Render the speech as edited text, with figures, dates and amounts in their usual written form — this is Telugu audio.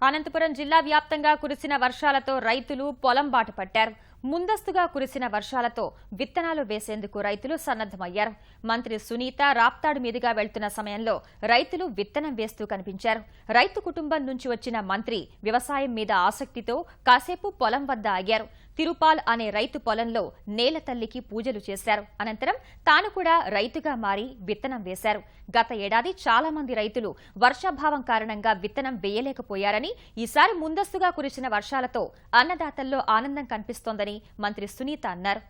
అనంతపురం జిల్లా వ్యాప్తంగా కురిసిన వర్షాలతో రైతులు పొలం బాట పట్టారు. ముందస్తుగా కురిసిన వర్షాలతో విత్తనాలు వేసేందుకు రైతులు సన్నద్దమయ్యారు. మంత్రి సునీత రాప్తాడు మీదుగా వెళ్తున్న సమయంలో రైతులు విత్తనం వేస్తూ కనిపించారు. రైతు కుటుంబం నుంచి వచ్చిన మంత్రి వ్యవసాయం మీద ఆసక్తితో కాసేపు పొలం వద్ద ఆగారు. తిరుపాల్ అనే రైతు పొలంలో నేల తల్లికి పూజలు చేశారు. అనంతరం తాను కూడా రైతుగా మారి విత్తనం వేశారు. గత ఏడాది చాలా మంది రైతులు వర్షాభావం కారణంగా విత్తనం వేయలేకపోయారని, ఈసారి ముందస్తుగా కురిసిన వర్షాలతో అన్నదాతల్లో ఆనందం కనిపిస్తోందని మంత్రి సునీత అన్నారు.